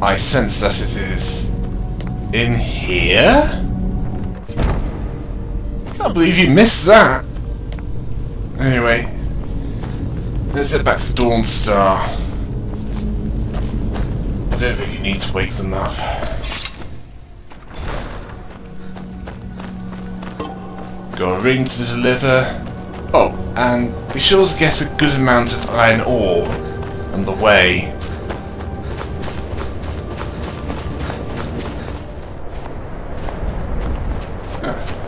I sense that it is in here? Can't believe you missed that. Anyway, let's head back to Dawnstar. I don't think you need to wake them up. Got a ring to deliver. Oh, and be sure to get a good amount of iron ore on the way.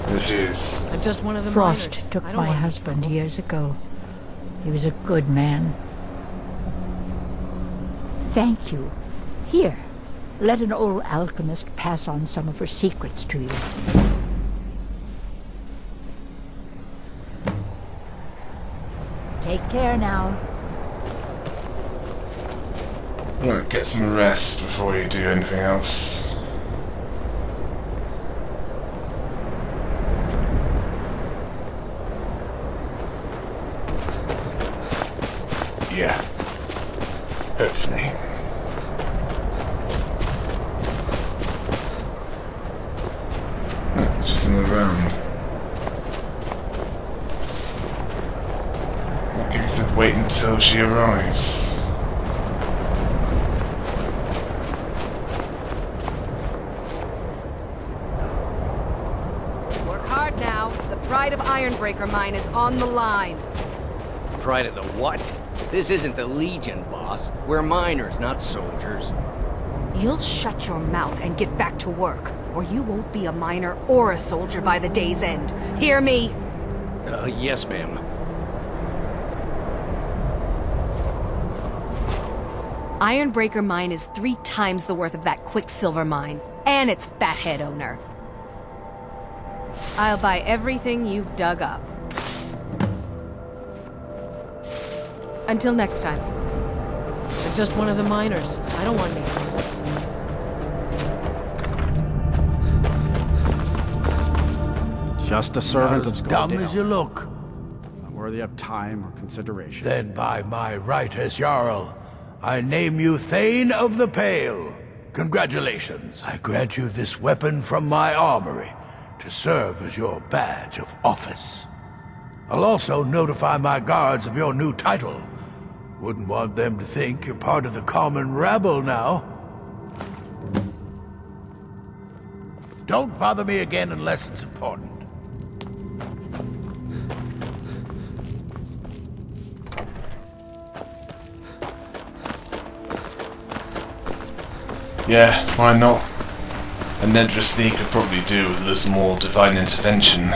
There she is. I'm just one of the Frost miners. took I don't my want husband trouble. years ago. He was a good man. Thank you. Here, let an old alchemist pass on some of her secrets to you. Take care now. Right, get some rest before you do anything else. Yeah. Hopefully. Oh, she's in the round. I guess I'd wait until she arrives. Work hard now. The pride of Ironbreaker Mine is on the line. Pride of the what? This isn't the Legion, boss. We're miners, not soldiers. You'll shut your mouth and get back to work, or you won't be a miner or a soldier by the day's end. Hear me? Yes, ma'am. Ironbreaker Mine is 3 times the worth of that Quicksilver mine, and its fathead owner. I'll buy everything you've dug up. Until next time. I'm just one of the miners. I don't want any trouble. Just a servant Not of as dumb Scotland. as you look. Not worthy of time or consideration. Then by my right as Jarl, I name you Thane of the Pale. Congratulations. I grant you this weapon from my armory to serve as your badge of office. I'll also notify my guards of your new title. Wouldn't want them to think you're part of the common rabble now. Don't bother me again unless it's important. Yeah, why not? A Nedrustning could probably do with a little more divine intervention.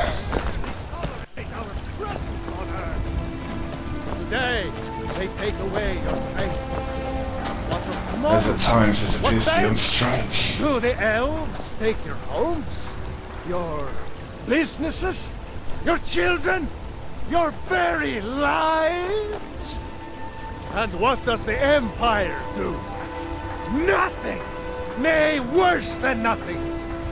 Today, they take away your faith. What of tomorrow? As at times it appears to be on then? strike. Do the elves take your homes? Your businesses? Your children? Your very lives? And what does the Empire do? Nothing! Nay, worse than nothing!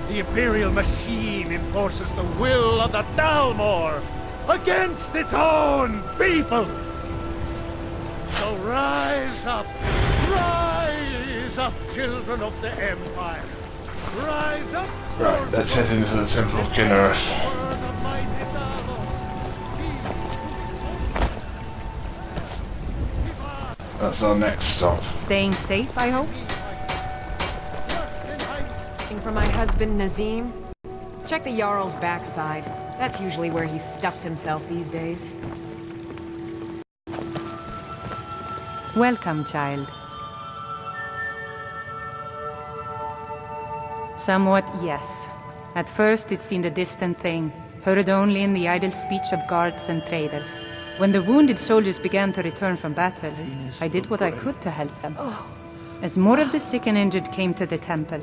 The Imperial machine enforces the will of the Dalmor against its own people! So rise up, children of the Empire! Rise up, Right, let's head into the Temple of Kinnereth. That's our next stop. Staying safe, I hope? For my husband, Nazim. Check the Jarl's backside. That's usually where he stuffs himself these days. Welcome, child. Somewhat, yes. At first it seemed a distant thing, heard only in the idle speech of guards and traders. When the wounded soldiers began to return from battle, I did what I could to help them. As more of the sick and injured came to the temple,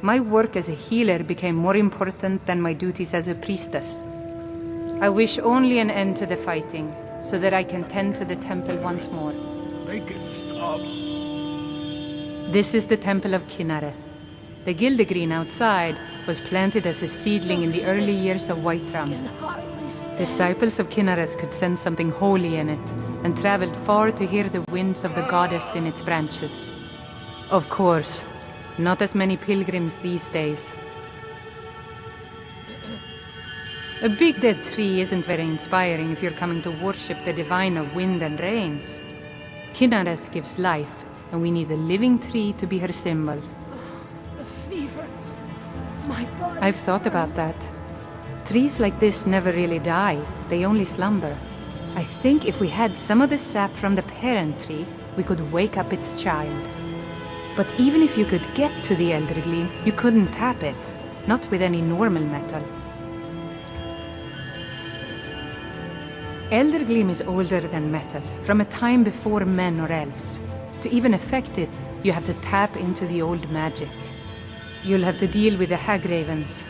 my work as a healer became more important than my duties as a priestess. I wish only an end to the fighting, so that I can tend to the temple once more. Make it stop. This is the Temple of Kinnereth. The Gildegreen outside was planted as a seedling in the early years of Whiterun. Disciples of Kinnereth could sense something holy in it, and traveled far to hear the winds of the goddess in its branches. Of course, Not as many pilgrims these days. A big dead tree isn't very inspiring if you're coming to worship the divine of wind and rains. Kynareth gives life, and we need a living tree to be her symbol. The fever. My body. I've thought about that. Trees like this never really die, they only slumber. I think if we had some of the sap from the parent tree, we could wake up its child. But even if you could get to the Elder Gleam, you couldn't tap it. Not with any normal metal. Elder Gleam is older than metal, from a time before men or elves. To even affect it, you have to tap into the old magic. You'll have to deal with the Hag Ravens.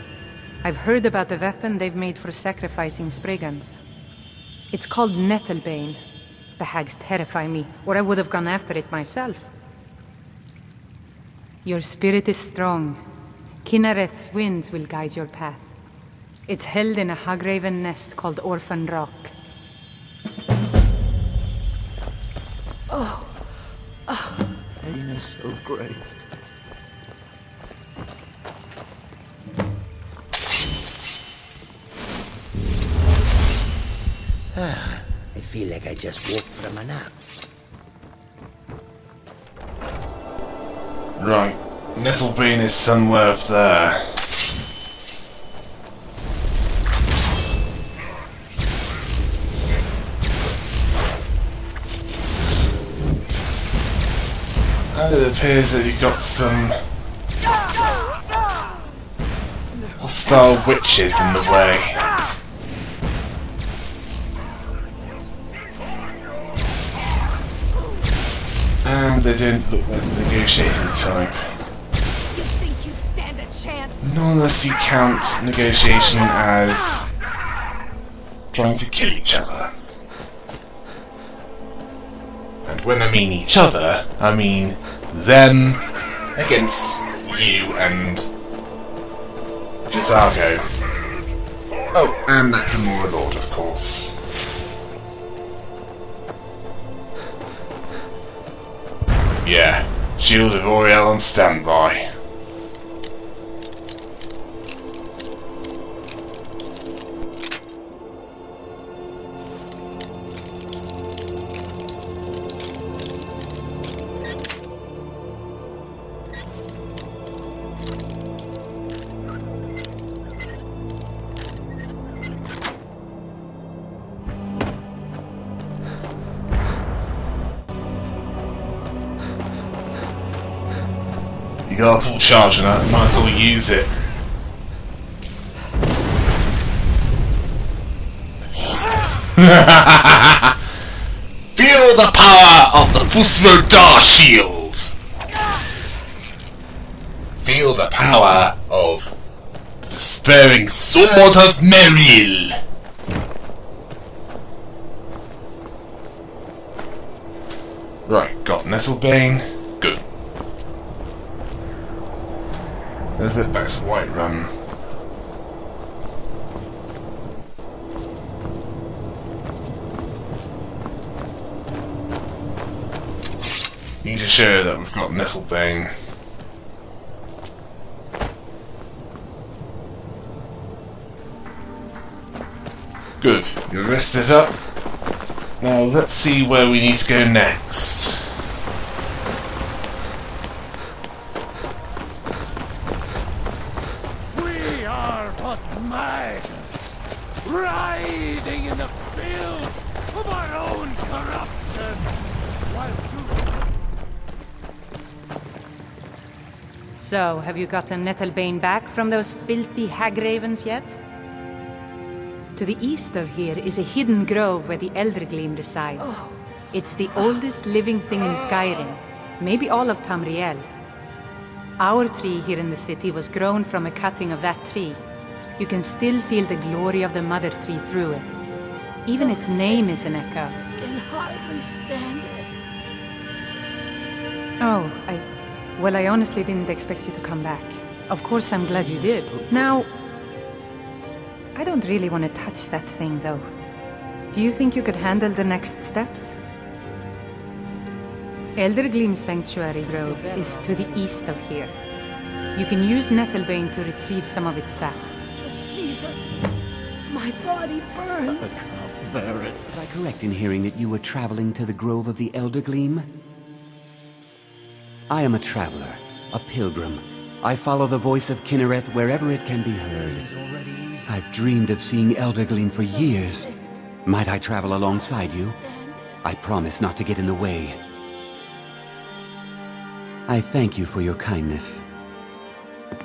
I've heard about the weapon they've made for sacrificing Spriggans. It's called Nettlebane. The hags terrify me, or I would have gone after it myself. Your spirit is strong. Kynareth's winds will guide your path. It's held in a Hagraven nest called Orphan Rock. Pain is so great. I feel like I just woke from a nap. Right, Nettlebane is somewhere up there. And it appears that you've got some hostile witches in the way. And they don't look like the negotiating type. You think you stand a chance? Not unless you count negotiation as trying to kill each other. And when I mean each other, I mean them against you and J'zargo. Oh, and that Dremora Lord, of course. Yeah, Shield of Oriel on standby. You got a full charge on that, might as well use it. Feel the power of the Fusrodar shield! Feel the power of the despairing sword of Meril! Right, got Nettlebane. Good. There's it back to Whiterun. Need to show that we've got Nettlebane. Good, you're rested up. Now let's see where we need to go next. Riding in the filth of our own corruption, while So, have you gotten Nettlebane back from those filthy hag ravens yet? To the east of here is a hidden grove where the Elder Gleam resides. It's the oldest living thing in Skyrim, maybe all of Tamriel. Our tree here in the city was grown from a cutting of that tree. You can still feel the glory of the mother tree through it. Even its name is an echo. I can hardly stand it. Oh, well, I honestly didn't expect you to come back. Of course, I'm glad you did. Now, I don't really want to touch that thing, though. Do you think you could handle the next steps? Elder Gleam Sanctuary Grove is to the east of here. You can use Nettlebane to retrieve some of its sap. Fever. My body burns. Was I correct in hearing that you were traveling to the Grove of the Elder Gleam? I am a traveler, a pilgrim. I follow the voice of Kinnereth wherever it can be heard. I've dreamed of seeing Elder Gleam for years. Might I travel alongside you? I promise not to get in the way. I thank you for your kindness. The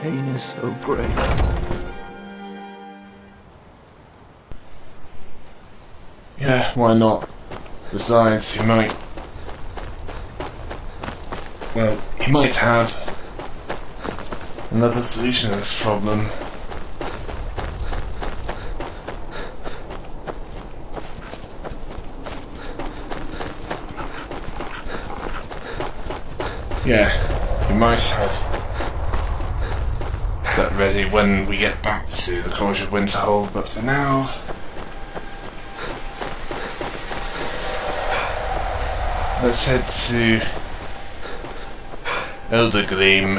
pain is so great. Yeah, why not? Besides, he might... Well, he might have another solution to this problem. Yeah, he might have that ready when we get back to the College of Winterhold, but for now... Let's head to Elder Gleam.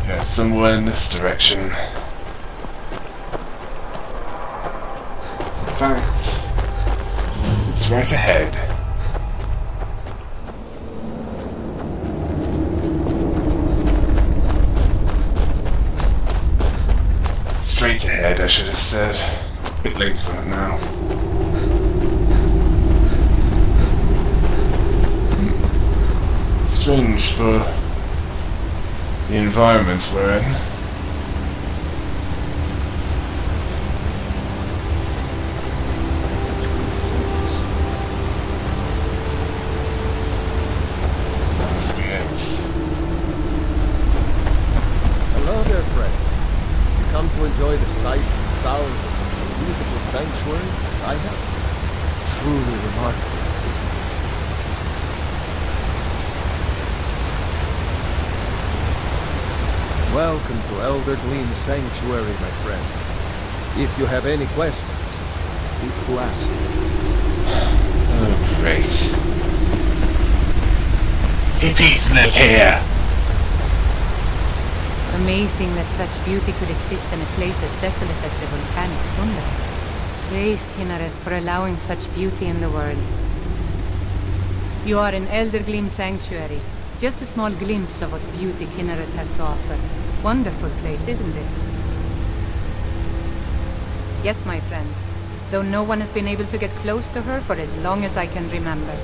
Yeah, somewhere in this direction. In fact, it's right ahead. Straight ahead, I should have said. A bit late for that now. Strange for the environment we're in. That must be it. Hello there, friend. Come to enjoy the sights and sounds of this beautiful sanctuary as I have? Truly remarkable, isn't it? Welcome to Elder Gleam Sanctuary, my friend. If you have any questions, speak who asked. Oh, great. Hippies live here! Amazing that such beauty could exist in a place as desolate as the volcanic tundra. Praise Kinnereth for allowing such beauty in the world. You are in Elder Gleam Sanctuary. Just a small glimpse of what beauty Kinnereth has to offer. Wonderful place, isn't it? Yes, my friend. Though no one has been able to get close to her for as long as I can remember.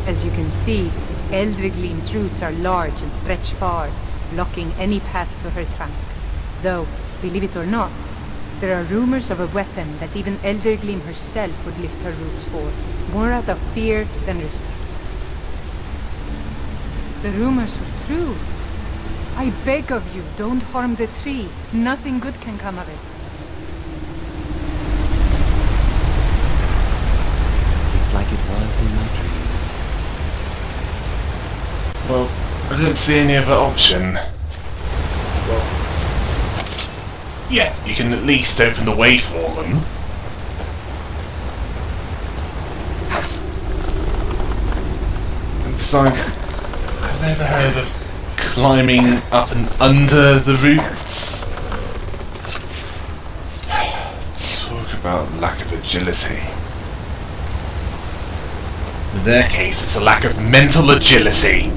As you can see, Elder Gleam's roots are large and stretch far, blocking any path to her trunk. Though, believe it or not, there are rumors of a weapon that even Elder Gleam herself would lift her roots for, more out of fear than respect. The rumors were true. I beg of you, don't harm the tree. Nothing good can come of it. It's like it was in my dreams. Well, I don't see any other option. Well, yeah, you can at least open the way for them. And besides, I've never heard of climbing up and under the roots. Talk about lack of agility. In their case, it's a lack of mental agility.